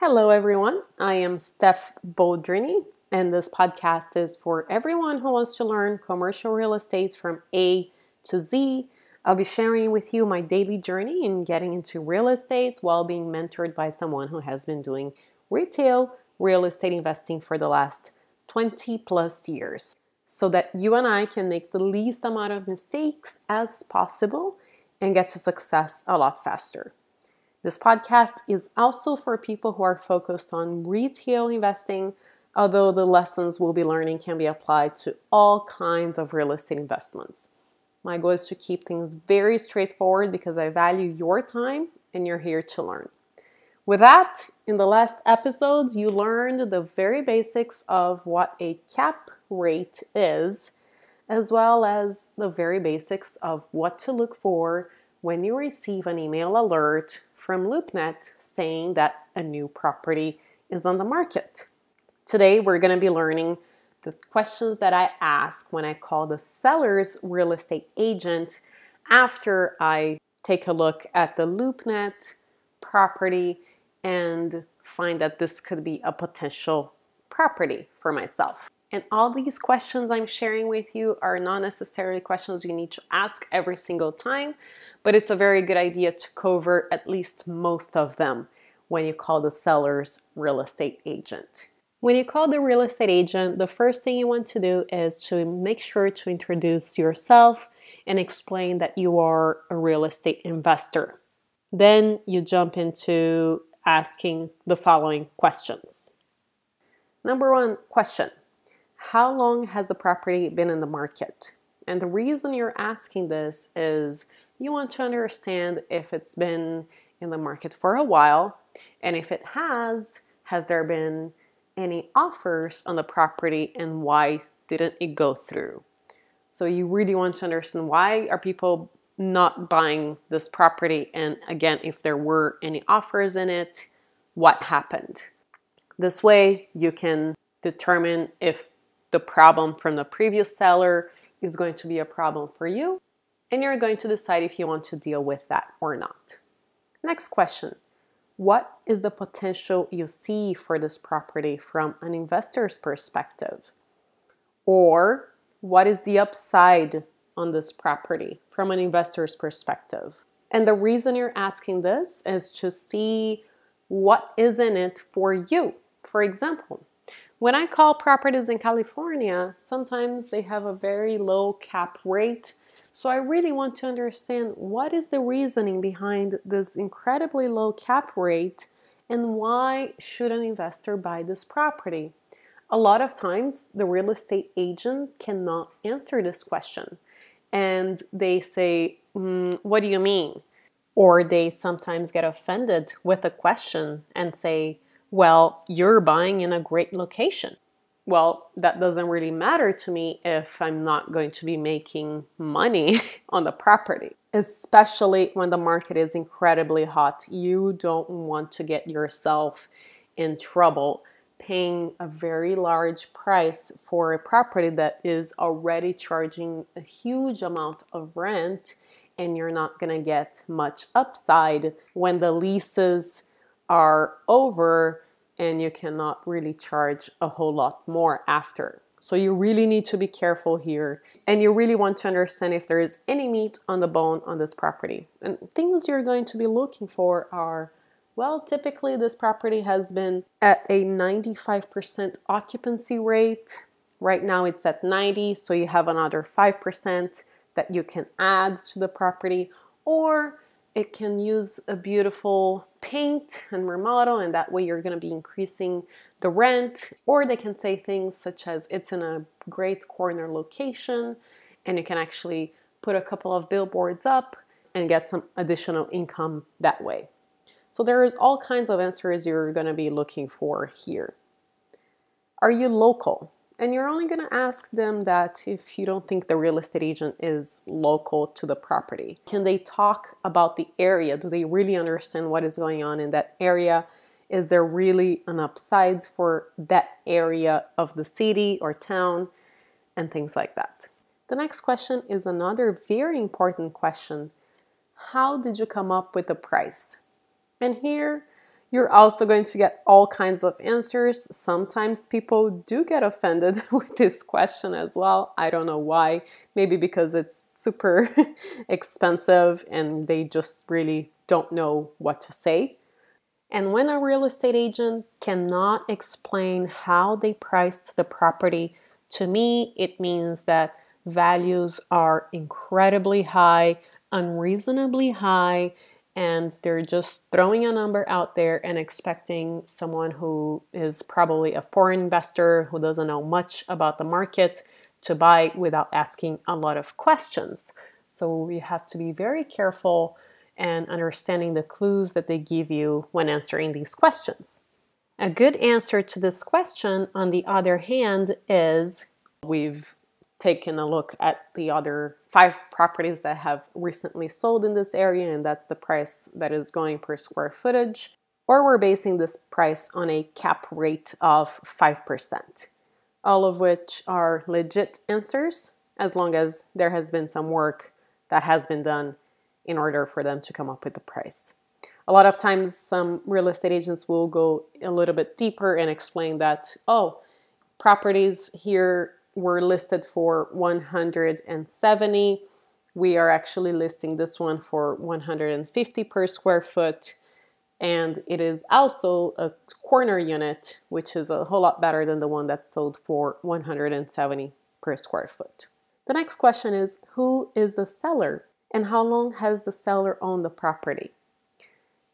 Hello, everyone. I am Steph Boldrini, and this podcast is for everyone who wants to learn commercial real estate from A to Z. I'll be sharing with you my daily journey in getting into real estate while being mentored by someone who has been doing retail real estate investing for the last 20 plus years, so that you and I can make the least amount of mistakes as possible and get to success a lot faster. This podcast is also for people who are focused on retail investing, although the lessons we'll be learning can be applied to all kinds of real estate investments. My goal is to keep things very straightforward because I value your time and you're here to learn. With that, in the last episode, you learned the very basics of what a cap rate is, as well as the very basics of what to look for when you receive an email alert from Loopnet saying that a new property is on the market. Today, we're going to be learning the questions that I ask when I call the seller's real estate agent after I take a look at the Loopnet property and find that this could be a potential property for myself. And all these questions I'm sharing with you are not necessarily questions you need to ask every single time, but it's a very good idea to cover at least most of them when you call the seller's real estate agent. When you call the real estate agent, the first thing you want to do is to make sure to introduce yourself and explain that you are a real estate investor. Then you jump into asking the following questions. Number one question: how long has the property been in the market? And the reason you're asking this is you want to understand if it's been in the market for a while, and if it has there been any offers on the property and why didn't it go through? So you really want to understand why are people not buying this property, and again, if there were any offers in it, what happened? This way you can determine if the problem from the previous seller is going to be a problem for you, and you're going to decide if you want to deal with that or not. Next question: what is the potential you see for this property from an investor's perspective? Or what is the upside on this property from an investor's perspective? And the reason you're asking this is to see what is in it for you. For example, when I call properties in California, sometimes they have a very low cap rate. So I really want to understand what is the reasoning behind this incredibly low cap rate and why should an investor buy this property? A lot of times the real estate agent cannot answer this question, and they say, what do you mean? Or they sometimes get offended with a question and say, well, you're buying in a great location. Well, that doesn't really matter to me if I'm not going to be making money on the property, especially when the market is incredibly hot. You don't want to get yourself in trouble paying a very large price for a property that is already charging a huge amount of rent, and you're not going to get much upside when the leases are over and you cannot really charge a whole lot more after. So you really need to be careful here, and you really want to understand if there is any meat on the bone on this property. And things you're going to be looking for are, well, typically this property has been at a 95% occupancy rate. Right now it's at 90, so you have another 5% that you can add to the property, or it can use a beautiful paint and remodel, and that way you're going to be increasing the rent. Or they can say things such as it's in a great corner location and you can actually put a couple of billboards up and get some additional income that way. So there is all kinds of answers you're going to be looking for here. Are you local? And you're only going to ask them that if you don't think the real estate agent is local to the property. Can they talk about the area? Do they really understand what is going on in that area? Is there really an upside for that area of the city or town? And things like that. The next question is another very important question. How did you come up with the price? And here You're also going to get all kinds of answers. Sometimes people do get offended with this question as well. I don't know why. Maybe because it's super expensive and they just really don't know what to say. And when a real estate agent cannot explain how they priced the property, to me, it means that values are incredibly high, unreasonably high, and they're just throwing a number out there and expecting someone who is probably a foreign investor who doesn't know much about the market to buy without asking a lot of questions. So we have to be very careful and understanding the clues that they give you when answering these questions. A good answer to this question, on the other hand, is we've taken a look at the other 5 properties that have recently sold in this area, and that's the price that is going per square footage, or we're basing this price on a cap rate of 5%, all of which are legit answers as long as there has been some work that has been done in order for them to come up with the price. A lot of times some real estate agents will go a little bit deeper and explain that, oh, properties here were listed for 170. We are actually listing this one for 150 per square foot. And it is also a corner unit, which is a whole lot better than the one that sold for 170 per square foot. The next question is, who is the seller? And how long has the seller owned the property?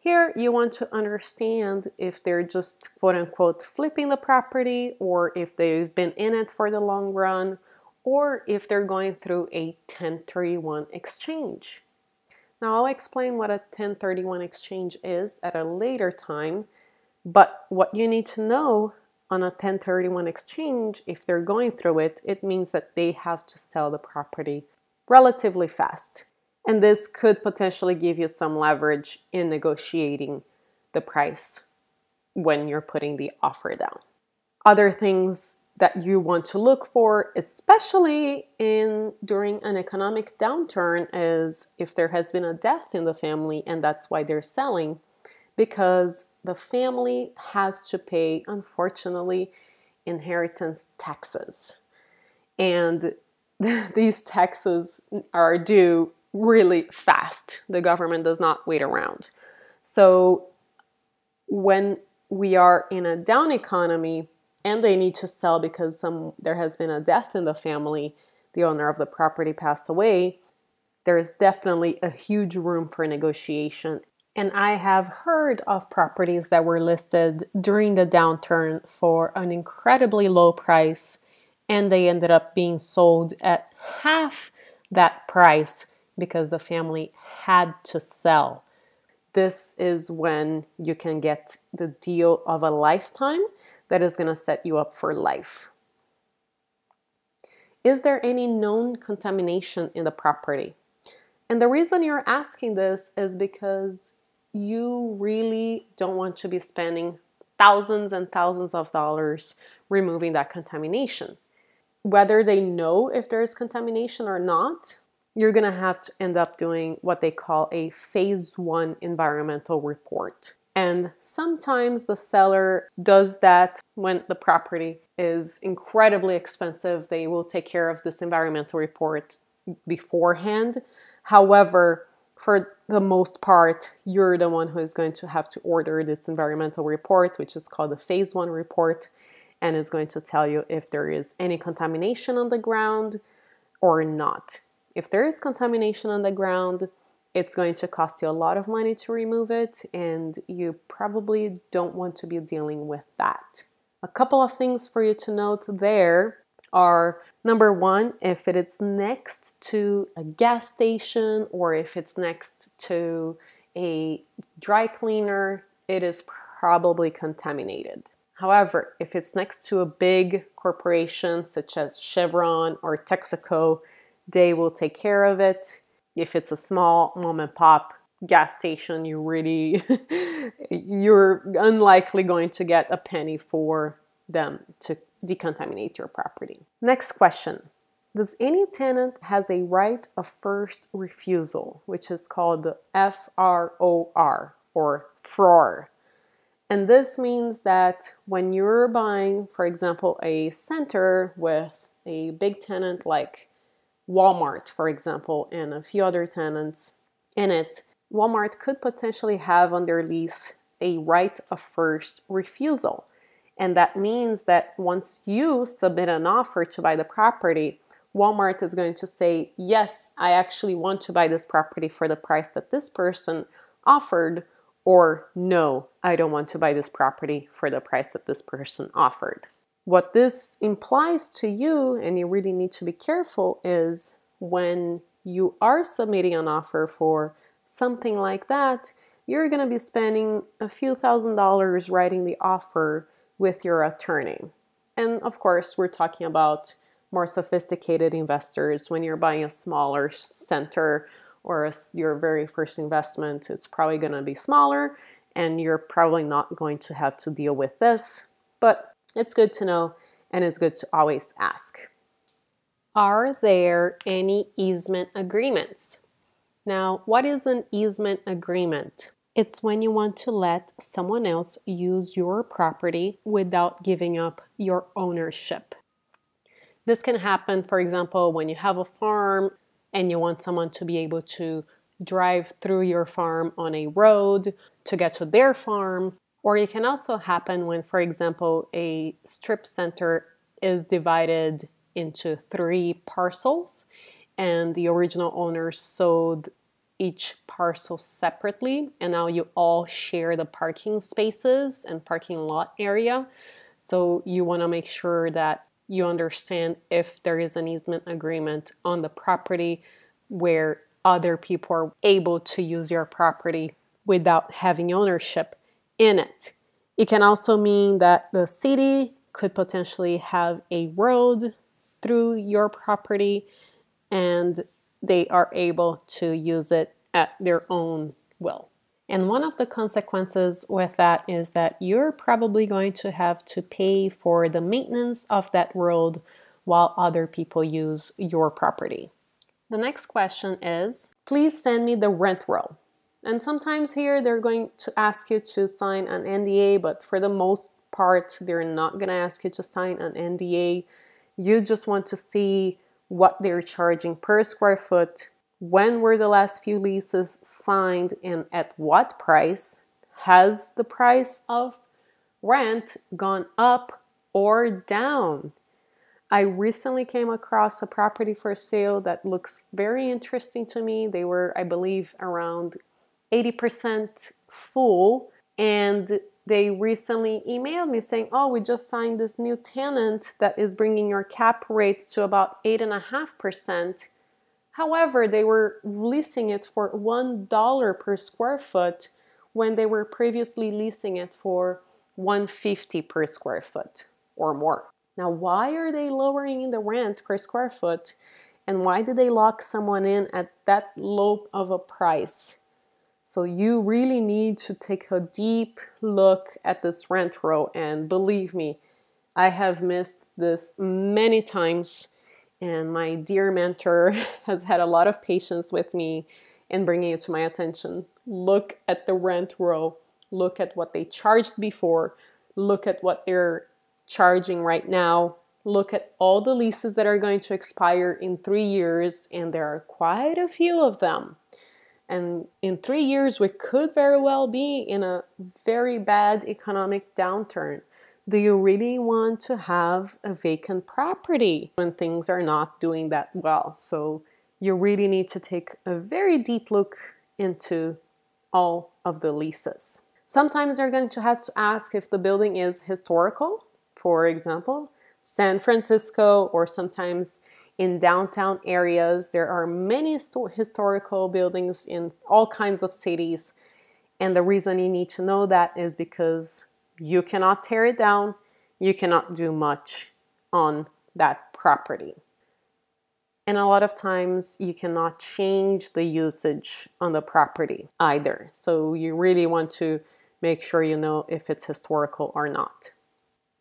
Here you want to understand if they're just quote unquote flipping the property, or if they've been in it for the long run, or if they're going through a 1031 exchange. Now I'll explain what a 1031 exchange is at a later time, but what you need to know on a 1031 exchange, if they're going through it, it means that they have to sell the property relatively fast. And this could potentially give you some leverage in negotiating the price when you're putting the offer down. Other things that you want to look for, especially during an economic downturn, is if there has been a death in the family and that's why they're selling, because the family has to pay, unfortunately, inheritance taxes. And these taxes are due really fast. The government does not wait around. So when we are in a down economy and they need to sell because there has been a death in the family, the owner of the property passed away, there is definitely a huge room for negotiation. And I have heard of properties that were listed during the downturn for an incredibly low price, and they ended up being sold at half that price because the family had to sell. This is when you can get the deal of a lifetime that is going to set you up for life. Is there any known contamination in the property? And the reason you're asking this is because you really don't want to be spending thousands and thousands of dollars removing that contamination. Whether they know if there is contamination or not, you're going to have to end up doing what they call a phase 1 environmental report. And sometimes the seller does that when the property is incredibly expensive. They will take care of this environmental report beforehand. However, for the most part, you're the one who is going to have to order this environmental report, which is called the phase 1 report, and is going to tell you if there is any contamination on the ground or not. If there is contamination on the ground, it's going to cost you a lot of money to remove it, and you probably don't want to be dealing with that. A couple of things for you to note there are, number one, if it is next to a gas station or if it's next to a dry cleaner, it is probably contaminated. However, if it's next to a big corporation such as Chevron or Texaco, they will take care of it. If it's a small mom and pop gas station, you're unlikely going to get a penny for them to decontaminate your property. Next question. Does any tenant has a right of first refusal, which is called the FROR or FROR? And this means that when you're buying, for example, a center with a big tenant like Walmart, for example, and a few other tenants in it, Walmart could potentially have on their lease a right of first refusal. And that means that once you submit an offer to buy the property, Walmart is going to say, yes, I actually want to buy this property for the price that this person offered, or no, I don't want to buy this property for the price that this person offered. What this implies to you, and you really need to be careful, is when you are submitting an offer for something like that, you're going to be spending a few $1,000s writing the offer with your attorney. And of course, we're talking about more sophisticated investors. When you're buying a smaller center or your very first investment, it's probably going to be smaller and you're probably not going to have to deal with this. But it's good to know, and it's good to always ask. Are there any easement agreements? Now, what is an easement agreement? It's when you want to let someone else use your property without giving up your ownership. This can happen, for example, when you have a farm and you want someone to be able to drive through your farm on a road to get to their farm. Or it can also happen when, for example, a strip center is divided into 3 parcels and the original owners sold each parcel separately, and now you all share the parking spaces and parking lot area. So you want to make sure that you understand if there is an easement agreement on the property where other people are able to use your property without having ownership in it. It can also mean that the city could potentially have a road through your property and they are able to use it at their own will. And one of the consequences with that is that you're probably going to have to pay for the maintenance of that road while other people use your property. The next question is, please send me the rent roll. And sometimes here they're going to ask you to sign an NDA, but for the most part, they're not going to ask you to sign an NDA. You just want to see what they're charging per square foot, when were the last few leases signed, and at what price. Has the price of rent gone up or down? I recently came across a property for sale that looks very interesting to me. They were, I believe, around 80% full, and they recently emailed me saying, oh, we just signed this new tenant that is bringing your cap rate to about 8.5%. However, they were leasing it for $1 per square foot when they were previously leasing it for $1.50 per square foot or more. Now, why are they lowering the rent per square foot, and why did they lock someone in at that low of a price? So you really need to take a deep look at this rent roll, and believe me, I have missed this many times, and my dear mentor has had a lot of patience with me in bringing it to my attention. Look at the rent roll, look at what they charged before, look at what they're charging right now, look at all the leases that are going to expire in 3 years, and there are quite a few of them. And in 3 years, we could very well be in a very bad economic downturn. Do you really want to have a vacant property when things are not doing that well? So you really need to take a very deep look into all of the leases. Sometimes you're going to have to ask if the building is historical. For example, San Francisco, or sometimes in downtown areas, there are many historical buildings in all kinds of cities. And the reason you need to know that is because you cannot tear it down. You cannot do much on that property. And a lot of times you cannot change the usage on the property either. So you really want to make sure you know if it's historical or not.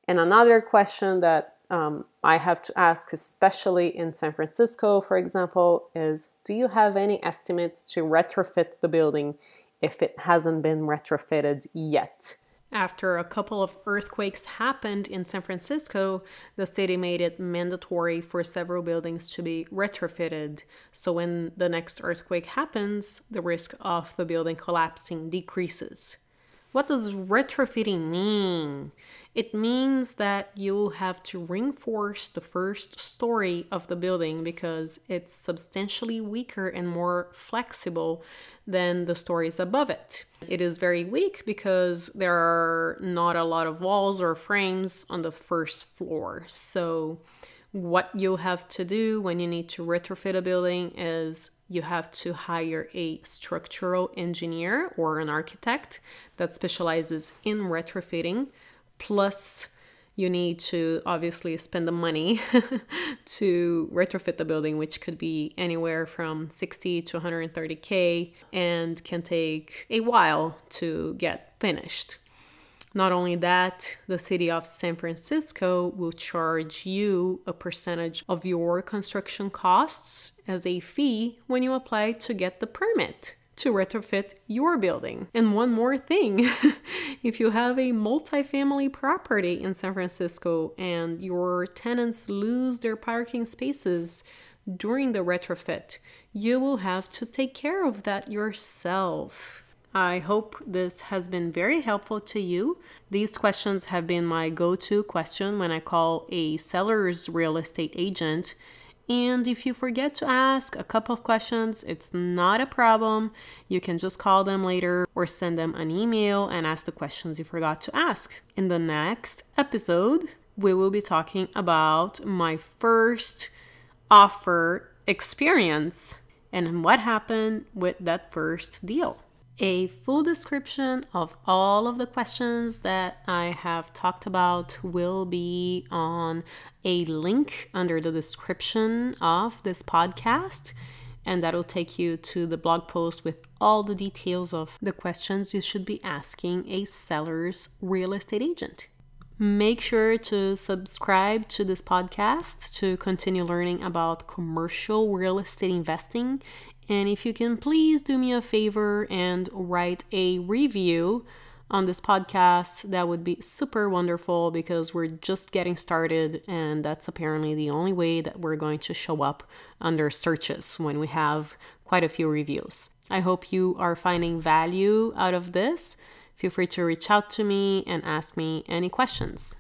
And another question that I have to ask, especially in San Francisco, for example, is do you have any estimates to retrofit the building if it hasn't been retrofitted yet? After a couple of earthquakes happened in San Francisco, the city made it mandatory for several buildings to be retrofitted. So when the next earthquake happens, the risk of the building collapsing decreases. What does retrofitting mean? It means that you have to reinforce the first story of the building because it's substantially weaker and more flexible than the stories above it. It is very weak because there are not a lot of walls or frames on the first floor. So what you have to do when you need to retrofit a building is you have to hire a structural engineer or an architect that specializes in retrofitting. Plus, you need to obviously spend the money to retrofit the building, which could be anywhere from 60 to 130K and can take a while to get finished. Not only that, the city of San Francisco will charge you a percentage of your construction costs as a fee when you apply to get the permit to retrofit your building. And one more thing, if you have a multifamily property in San Francisco and your tenants lose their parking spaces during the retrofit, you will have to take care of that yourself. I hope this has been very helpful to you. These questions have been my go-to question when I call a seller's real estate agent. And if you forget to ask a couple of questions, it's not a problem. You can just call them later or send them an email and ask the questions you forgot to ask. In the next episode, we will be talking about my first offer experience and what happened with that first deal. A full description of all of the questions that I have talked about will be on a link under the description of this podcast, and that'll take you to the blog post with all the details of the questions you should be asking a seller's real estate agent. Make sure to subscribe to this podcast to continue learning about commercial real estate investing. And if you can please do me a favor and write a review on this podcast, that would be super wonderful because we're just getting started and that's apparently the only way that we're going to show up under searches when we have quite a few reviews. I hope you are finding value out of this. Feel free to reach out to me and ask me any questions.